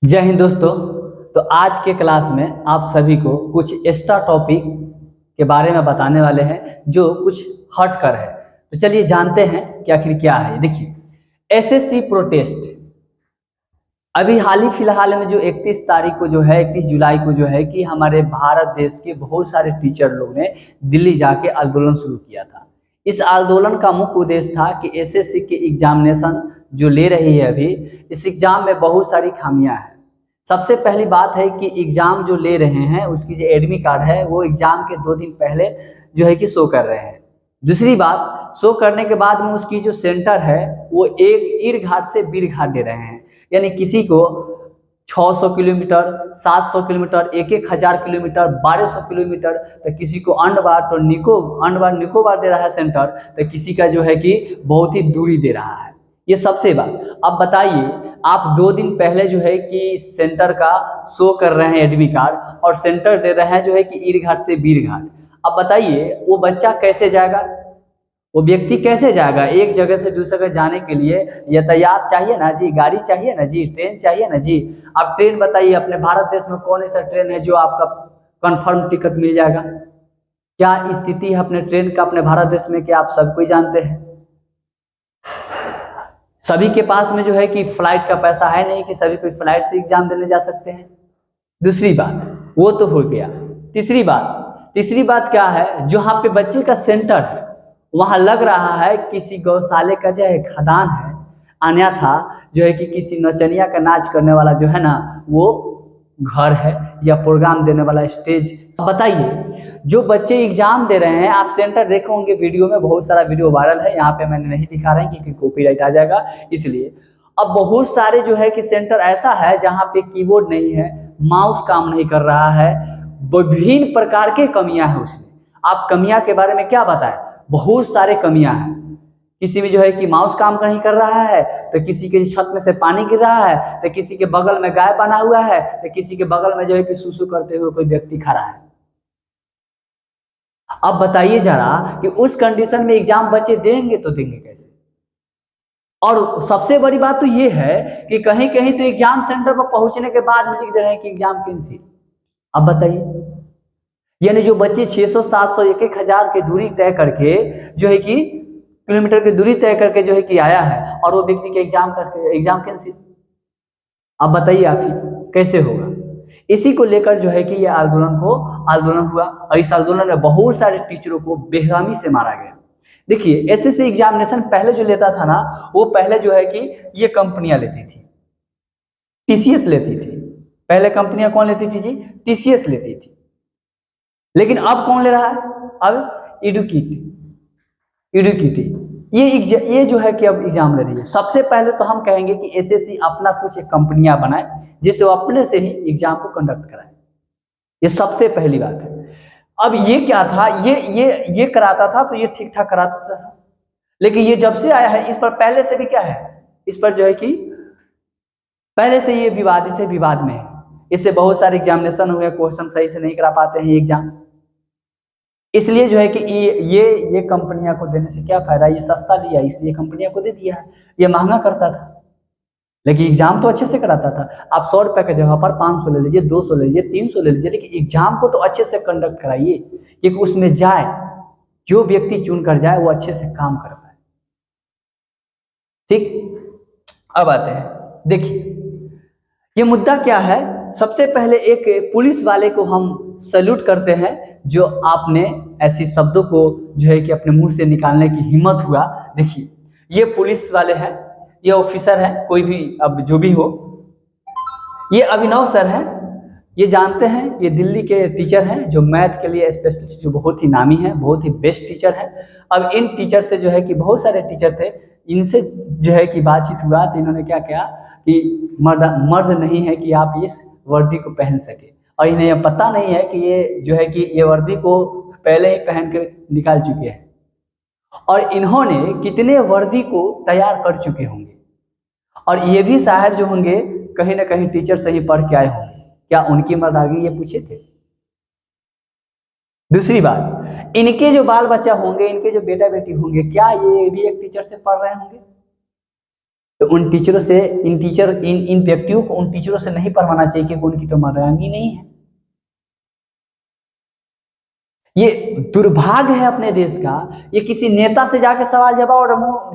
जय हिंद दोस्तों। तो आज के क्लास में आप सभी को कुछ एक्स्ट्रा टॉपिक के बारे में बताने वाले हैं जो कुछ हट कर है। तो चलिए जानते हैं कि आखिर क्या है। देखिए, एसएससी प्रोटेस्ट अभी हाल ही फिलहाल में जो 31 तारीख को जो है 31 जुलाई को जो है कि हमारे भारत देश के बहुत सारे टीचर लोग ने दिल्ली जाके आंदोलन शुरू किया था। इस आंदोलन का मुख्य उद्देश्य था कि एसएससी के एग्जामिनेशन जो ले रही है अभी, इस एग्जाम में बहुत सारी खामियां हैं। सबसे पहली बात है कि एग्जाम जो ले रहे हैं उसकी जो एडमिट कार्ड है वो एग्जाम के 2 दिन पहले जो है कि शो कर रहे हैं। दूसरी बात, शो करने के बाद में उसकी जो सेंटर है वो एक ईर घाट से बीर घाट दे रहे हैं। यानी किसी को 600 किलोमीटर, 700 किलोमीटर, 1000 किलोमीटर, 1200 किलोमीटर, तो किसी को अंडवार तो निकोबार दे रहा है सेंटर, तो किसी का जो है कि बहुत ही दूरी दे रहा है। ये सबसे बात। अब बताइए, आप 2 दिन पहले जो है कि सेंटर का शो कर रहे हैं एडमिट कार्ड और सेंटर दे रहे हैं जो है कि ईर घाट से बीर घाट। अब बताइए वो बच्चा कैसे जाएगा, वो व्यक्ति कैसे जाएगा? एक जगह से दूसरी जगह जाने के लिए यातायात चाहिए ना जी, गाड़ी चाहिए ना जी, ट्रेन चाहिए ना जी। आप ट्रेन बताइए, अपने भारत देश में कौन सा ट्रेन है जो आपका कंफर्म टिकट मिल जाएगा? क्या स्थिति है अपने ट्रेन का अपने भारत देश में कि आप सब कोई जानते हैं। सभी के पास में जो है कि फ्लाइट का पैसा है नहीं कि सभी कोई फ्लाइट से एग्जाम देने जा सकते हैं। दूसरी बात वो तो हो गया। तीसरी बात क्या है, जहाँ पे बच्चे का सेंटर है वहां लग रहा है किसी गौशाले का जो है खदान है, अन्यथा जो है कि किसी नचनिया का नाच करने वाला जो है ना वो घर है या प्रोग्राम देने वाला स्टेज। बताइए, जो बच्चे एग्जाम दे रहे हैं, आप सेंटर देखे होंगे वीडियो में, बहुत सारा वीडियो वायरल है, यहाँ पे मैंने नहीं दिखा रहे हैं क्योंकि कॉपीराइट आ जाएगा इसलिए। अब बहुत सारे जो है कि सेंटर ऐसा है जहाँ पे कीबोर्ड नहीं है, माउस काम नहीं कर रहा है, विभिन्न प्रकार के कमियां हैं उसमें। आप कमियां के बारे में क्या बताएं? बहुत सारे कमियां हैं। किसी में जो है कि माउस काम नहीं कर रहा है, तो किसी के छत में से पानी गिर रहा है, तो किसी के बगल में गाय बना हुआ है, तो किसी के बगल में जो है कि सुसु करते हुए कोई व्यक्ति खड़ा है। अब बताइए जरा कि उस कंडीशन में एग्जाम बच्चे देंगे तो देंगे कैसे? और सबसे बड़ी बात तो ये है कि कहीं कहीं तो एग्जाम सेंटर पर पहुंचने के बाद में लिख दे रहे हैं कि एग्जाम कैंसिल। अब बताइए, यानी जो बच्चे 600, 700, 1000 की दूरी तय करके जो है कि किलोमीटर की दूरी तय करके जो है कि आया है और वो व्यक्ति के एग्जाम कैंसिल। अब बताइए आप ही कैसे होगा? इसी को लेकर जो है कि ये आंदोलन हुआ और इस आंदोलन में बहुत सारे टीचरों को बेरहमी से मारा गया। देखिए, एसएससी एग्जामिनेशन पहले जो लेता था ना, वो पहले जो है कि ये कंपनियां लेती थी, टीसीएस लेती थी। पहले कंपनियां कौन लेती थी जी? टीसीएस लेती थी। लेकिन अब कौन ले रहा है? अब इडुकिटी ये जो है कि अब एग्जाम ले रही है। सबसे पहले तो हम कहेंगे कि एसएससी अपना कुछ एक कंपनियां बनाए जिससे वो अपने से ही एग्जाम को कंडक्ट कराए। ये सबसे पहली बात है। अब ये क्या था, ये कराता था तो ये ठीक ठाक कराता था, लेकिन ये जब से आया है इस पर पहले से भी क्या है, इस पर जो है कि पहले से ये विवादित है, विवाद में है। इससे बहुत सारे एग्जामिनेशन हुए, क्वेश्चन सही से नहीं करा पाते हैं एग्जाम। इसलिए जो है कि ये कंपनियां को देने से क्या फायदा, ये सस्ता लिया इसलिए कंपनियां को दे दिया है। ये महंगा करता था लेकिन एग्जाम तो अच्छे से कराता था। आप 100 रुपए की जगह पर 500 ले लीजिए, 200 ले लीजिए, 300 ले लीजिए, लेकिन एग्जाम को तो अच्छे से कंडक्ट कराइए कि उसमें जाए, जो व्यक्ति चुन कर जाए वो अच्छे से काम कर पाए। ठीक, अब आते हैं। देखिए, ये मुद्दा क्या है। सबसे पहले एक पुलिस वाले को हम सैल्यूट करते हैं जो आपने ऐसी शब्दों को जो है कि अपने मुंह से निकालने की हिम्मत हुआ। देखिए, ये पुलिस वाले हैं, ये ऑफिसर हैं, कोई भी अब जो भी हो। ये अभिनव सर हैं, ये जानते हैं, ये दिल्ली के टीचर हैं जो मैथ के लिए स्पेशलिस्ट, जो बहुत ही नामी है, बहुत ही बेस्ट टीचर है। अब इन टीचर से जो है कि बहुत सारे टीचर थे, इनसे जो है कि बातचीत हुआ तो इन्होंने क्या किया कि मर्द नहीं है कि आप इस वर्दी को पहन सके, और इन्हें यह पता नहीं है कि ये जो है कि ये वर्दी को पहले ही पहन कर निकाल चुके हैं और इन्होंने कितने वर्दी को तैयार कर चुके होंगे, और ये भी शायद जो होंगे कहीं ना कहीं टीचर से ही पढ़ के आए होंगे। क्या उनकी मर्दानगी ये पूछे थे? दूसरी बात, इनके जो बाल बच्चा होंगे, इनके जो बेटा बेटी होंगे, क्या ये भी एक टीचर से पढ़ रहे होंगे? तो उन टीचरों से इन व्यक्तियों को उन टीचरों से नहीं पढ़वाना चाहिए क्योंकि उनकी तो मर्यादा नहीं है। ये दुर्भाग्य है अपने देश का, ये किसी नेता से जाके सवाल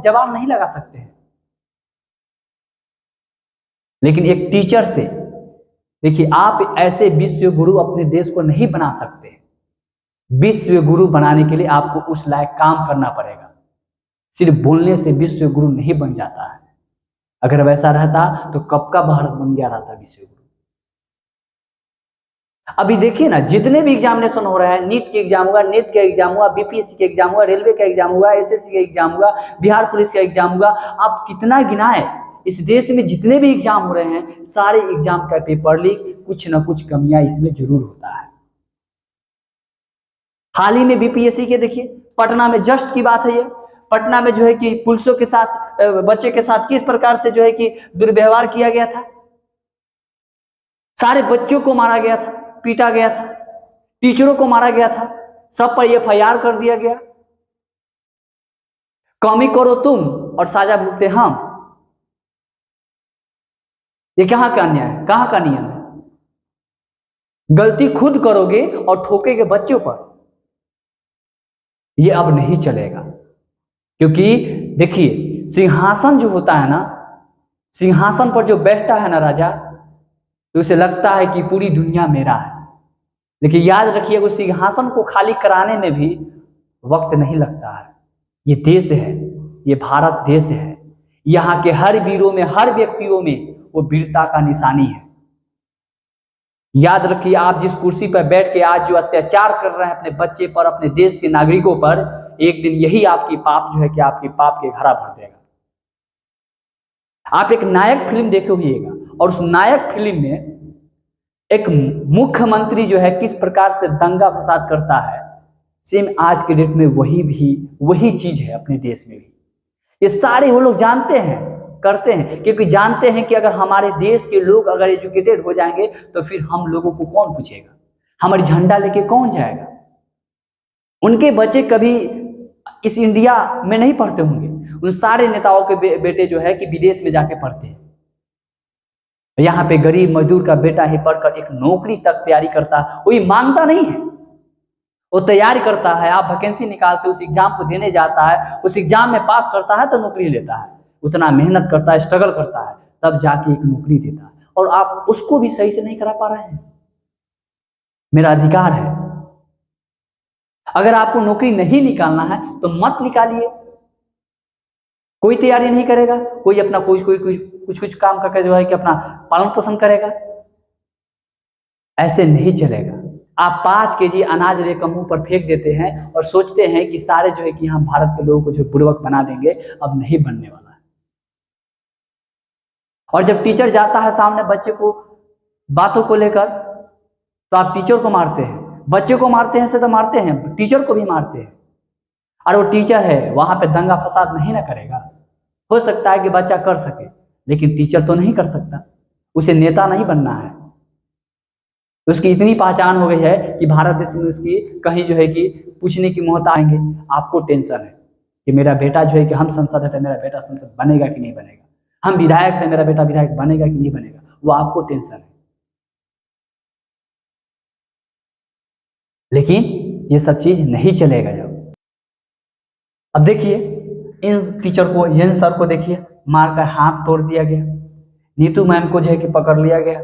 जवाब नहीं लगा सकते हैं, लेकिन एक टीचर से। देखिए, आप ऐसे विश्व गुरु अपने देश को नहीं बना सकते। विश्व गुरु बनाने के लिए आपको उस लायक काम करना पड़ेगा। सिर्फ बोलने से विश्व गुरु नहीं बन जाता है। अगर वैसा रहता तो कब का भारत बन गया रहता विश्व गुरु। अभी देखिए ना, जितने भी एग्जामिनेशन हो रहा है, नीट के एग्जाम हुआ, नेट का एग्जाम हुआ, बीपीएससी का एग्जाम हुआ, रेलवे का एग्जाम हुआ, एसएससी का एग्जाम हुआ, बिहार पुलिस का एग्जाम हुआ, आप कितना गिनाए, इस देश में जितने भी एग्जाम हो रहे हैं, सारे एग्जाम का पेपर लीक, कुछ ना कुछ कमियां इसमें जरूर होता है। हाल ही में बीपीएससी के देखिए, पटना में जस्ट की बात है ये, पटना में जो है कि पुलिसों के साथ, बच्चे के साथ किस प्रकार से जो है कि दुर्व्यवहार किया गया था। सारे बच्चों को मारा गया था, पीटा गया था, टीचरों को मारा गया था, सब पर एफआईआर कर दिया गया। कमी करो तुम और साजा भुगते हम। ये कहां का अन्याय है, कहां का नियम है? गलती खुद करोगे और ठोकेगे बच्चों पर, ये अब नहीं चलेगा। क्योंकि देखिए, सिंहासन जो होता है ना, सिंहासन पर जो बैठता है ना राजा, तो उसे लगता है कि पूरी दुनिया मेरा है। लेकिन याद रखिए, उस सिंहासन को खाली कराने में भी वक्त नहीं लगता है। ये देश है, ये भारत देश है, यहाँ के हर वीरों में, हर व्यक्तियों में वो वीरता का निशानी है। याद रखिए, आप जिस कुर्सी पर बैठ के आज जो अत्याचार कर रहे हैं अपने बच्चे पर, अपने देश के नागरिकों पर, एक दिन यही आपकी पाप जो है कि आपके पाप के घड़ा भर देगा। आप एक नायक फिल्म देखे होइएगा, और उस नायक फिल्म में एक मुख्यमंत्री जो है किस प्रकार से दंगा फसाद करता है, सेम आज के डेट में वही चीज है अपने देश में भी। ये सारे वो लोग जानते हैं, करते हैं, क्योंकि जानते हैं कि अगर हमारे देश के लोग अगर एजुकेटेड हो जाएंगे तो फिर हम लोगों को कौन पूछेगा, हमारी झंडा लेके कौन जाएगा। उनके बच्चे कभी इस इंडिया में नहीं पढ़ते होंगे, उन सारे नेताओं के बेटे जो है कि विदेश में जाके पढ़ते हैं। यहाँ पे गरीब मजदूर का बेटा ही पढ़कर एक नौकरी तक तैयारी करता है, कोई मांगता नहीं है, वो तैयारी करता है। आप वैकेंसी निकालते, उस एग्जाम को देने जाता है, उस एग्जाम में पास करता है तो नौकरी लेता है। उतना मेहनत करता है, स्ट्रगल करता है, तब जाके एक नौकरी देता है, और आप उसको भी सही से नहीं करा पा रहे हैं। मेरा अधिकार है, अगर आपको नौकरी नहीं निकालना है तो मत निकालिए। कोई तैयारी नहीं करेगा, कोई अपना कुछ काम करके जो है कि अपना पालन पोषण करेगा, ऐसे नहीं चलेगा। आप 5 केजी अनाज लेकर मुंह पर फेंक देते हैं और सोचते हैं कि सारे जो है कि हम भारत के लोगों को जो बुर्बक बना देंगे, अब नहीं बनने वाला है। और जब टीचर जाता है सामने बच्चे को बातों को लेकर, तो आप टीचर को मारते हैं, बच्चे को मारते हैं से तो मारते हैं, टीचर को भी मारते हैं। और वो टीचर है, वहां पे दंगा फसाद नहीं ना करेगा। हो सकता है कि बच्चा कर सके, लेकिन टीचर तो नहीं कर सकता, उसे नेता नहीं बनना है। उसकी इतनी पहचान हो गई है कि भारत देश में उसकी कहीं जो है कि पूछने की मोहताज आएंगे। आपको टेंशन है कि मेरा बेटा जो है कि हम संसद है तो मेरा बेटा संसद बनेगा कि नहीं बनेगा, हम विधायक है, मेरा बेटा विधायक बनेगा कि नहीं बनेगा, वो आपको टेंशन है। लेकिन ये सब चीज नहीं चलेगा। जब अब देखिए, इन टीचर को, इन सर को देखिए, मार कर हाथ तोड़ दिया गया, नीतू मैम को जो है कि पकड़ लिया गया,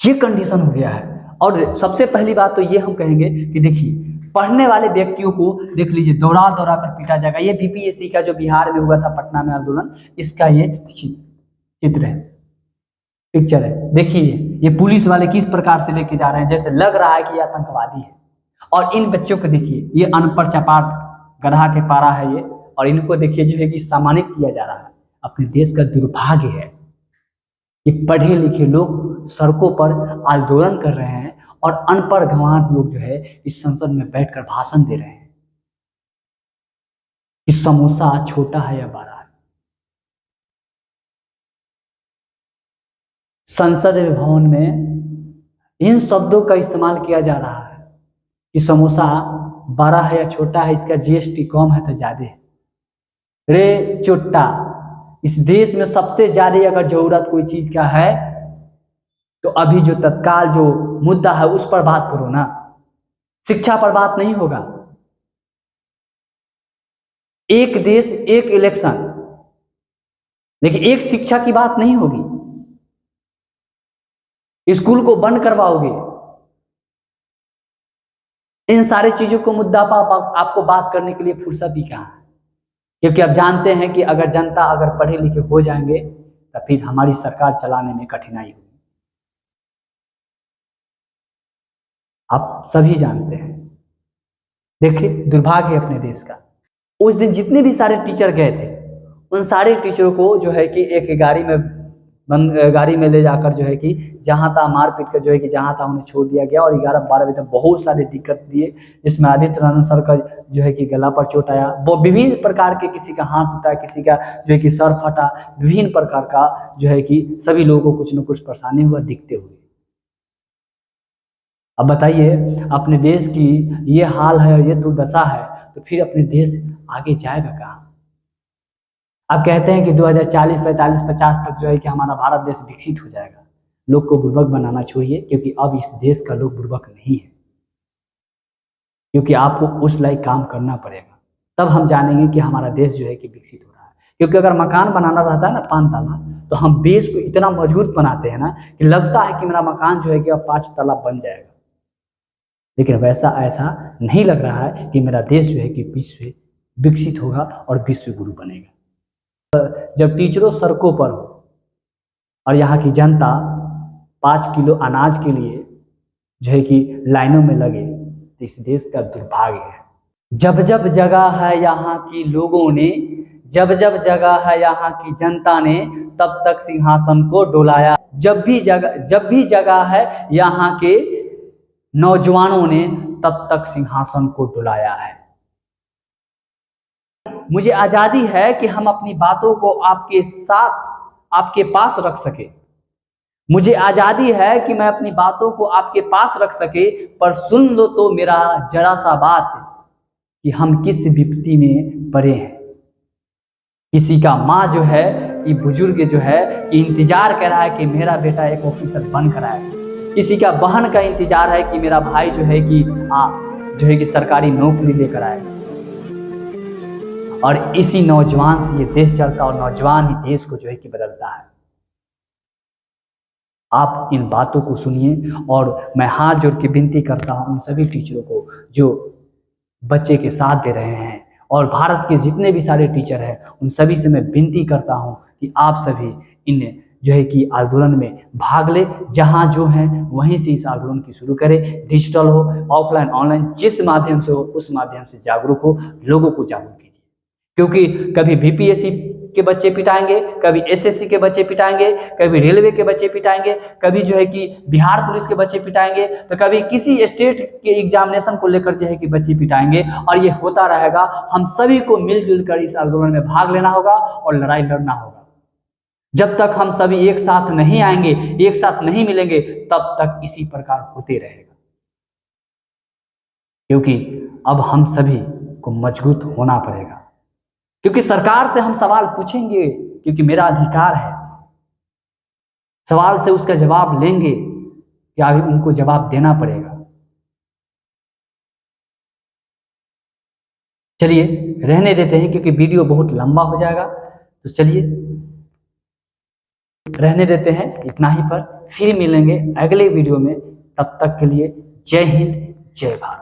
ये कंडीशन हो गया है। और सबसे पहली बात तो ये हम कहेंगे कि देखिए, पढ़ने वाले व्यक्तियों को देख लीजिए, दौड़ा दौड़ा कर पीटा जाएगा। ये बीपीएससी का जो बिहार में हुआ था, पटना में आंदोलन, इसका ये चित्र है, पिक्चर है। देखिए, ये पुलिस वाले किस प्रकार से लेके जा रहे हैं, जैसे लग रहा है कि ये आतंकवादी है। और इन बच्चों को देखिए, ये अनपढ़ चपाट गधा के पारा है ये, और इनको देखिए जो है कि सम्मानित किया जा रहा है। अपने देश का दुर्भाग्य है कि पढ़े लिखे लोग सड़कों पर आंदोलन कर रहे हैं और अनपढ़ गंवार लोग जो है इस संसद में बैठकर भाषण दे रहे हैं कि समोसा छोटा है या बड़ा है। संसद भवन में इन शब्दों का इस्तेमाल किया जा रहा है कि समोसा बड़ा है या छोटा है, इसका जीएसटी कम है तो ज्यादा है। रे चुट्टा, इस देश में सबसे ज्यादा अगर जरूरत कोई चीज का है तो अभी जो तत्काल जो मुद्दा है उस पर बात करो ना, शिक्षा पर बात नहीं होगा। एक देश एक इलेक्शन, लेकिन एक शिक्षा की बात नहीं होगी। स्कूल को बंद करवाओगे, इन सारी चीजों को मुद्दा पर आपको बात करने के लिए फुर्सत ही कहाँ है? क्योंकि आप जानते हैं कि अगर जनता अगर पढ़े लिखे हो जाएंगे तो फिर हमारी सरकार चलाने में कठिनाई होगी। आप सभी जानते हैं। देखिए दुर्भाग्य है अपने देश का। उस दिन जितने भी सारे टीचर गए थे उन सारे टीचरों को जो है कि एक गाड़ी में ले जाकर जो है कि जहां था मार पीट कर जो है कि जहां था उन्हें छोड़ दिया गया। और 11-12 बजे तक बहुत सारे दिक्कत दिए, जिसमें आदित्य रंजन सर का जो है कि गला पर चोट आया, वो विभिन्न प्रकार के, किसी का हाथ टूटा, किसी का जो है कि सर फटा, विभिन्न प्रकार का जो है कि सभी लोगों को कुछ न कुछ परेशानी हुआ दिखते हुए। अब बताइए अपने देश की ये हाल है और ये दुर्दशा है तो फिर अपने देश आगे जाएगा कहाँ? आप कहते हैं कि 2040, 45, 50 तक जो है कि हमारा भारत देश विकसित हो जाएगा। लोग को बुर्बक बनाना छोड़िए, क्योंकि अब इस देश का लोग बुर्बक नहीं है। क्योंकि आपको उस लायक काम करना पड़ेगा, तब हम जानेंगे कि हमारा देश जो है कि विकसित हो रहा है। क्योंकि अगर मकान बनाना रहता है ना 5 ताला, तो हम बेस को इतना मजबूत बनाते हैं ना कि लगता है कि मेरा मकान जो है कि अब 5 ताला बन जाएगा। लेकिन वैसा ऐसा नहीं लग रहा है कि मेरा देश जो है कि विश्व विकसित होगा और विश्व गुरु बनेगा। जब टीचरों सड़कों पर हो और यहाँ की जनता 5 किलो अनाज के लिए जो है कि लाइनों में लगे, तो इस देश का दुर्भाग्य है। जब जब जगह है यहाँ की लोगों ने, जब जब जगह है यहाँ की जनता ने, तब तक सिंहासन को डोलाया। जब भी जगह है यहाँ के नौजवानों ने, तब तक सिंहासन को डुलाया है। मुझे आजादी है कि हम अपनी बातों को आपके साथ, आपके पास रख सके। मुझे आजादी है कि मैं अपनी बातों को आपके पास रख सके, पर सुन लो तो मेरा जरा सा बात कि हम किस विपत्ति में पड़े हैं। किसी का माँ जो है कि बुजुर्ग जो है कि इंतजार कर रहा है कि मेरा बेटा एक ऑफिसर बनकर आए। किसी का बहन का इंतजार है कि मेरा भाई जो है कि सरकारी नौकरी लेकर आए। और इसी नौजवान से ये देश चलता, और नौजवान ही देश को जो है कि बदलता है। आप इन बातों को सुनिए, और मैं हाथ जोड़ के विनती करता हूं उन सभी टीचरों को जो बच्चे के साथ दे रहे हैं, और भारत के जितने भी सारे टीचर हैं उन सभी से मैं विनती करता हूं कि आप सभी इन जो है कि आंदोलन में भाग ले। जहां जो है वहीं से इस आंदोलन की शुरू करें। डिजिटल हो, ऑफलाइन, ऑनलाइन, जिस माध्यम से हो उस माध्यम से जागरूक हो, लोगों को जागरूक कीजिए। क्योंकि कभी बीपीएससी के बच्चे पिटाएंगे, कभी एसएससी के बच्चे पिटाएंगे, कभी रेलवे के बच्चे पिटाएंगे, कभी जो है कि बिहार पुलिस के बच्चे पिटाएंगे, तो कभी किसी स्टेट के एग्जामिनेशन को लेकर जो है कि बच्चे पिटाएंगे। और ये होता रहेगा। हम सभी को मिलजुल कर इस आंदोलन में भाग लेना होगा और लड़ाई लड़ना होगा। जब तक हम सभी एक साथ नहीं आएंगे, एक साथ नहीं मिलेंगे, तब तक इसी प्रकार होते रहेगा। क्योंकि अब हम सभी को मजबूत होना पड़ेगा, क्योंकि सरकार से हम सवाल पूछेंगे, क्योंकि मेरा अधिकार है। सवाल से उसका जवाब लेंगे, क्या अभी उनको जवाब देना पड़ेगा। चलिए रहने देते हैं, क्योंकि वीडियो बहुत लंबा हो जाएगा। तो चलिए रहने देते हैं इतना ही पर, फिर मिलेंगे अगले वीडियो में। तब तक के लिए जय हिंद, जय भारत।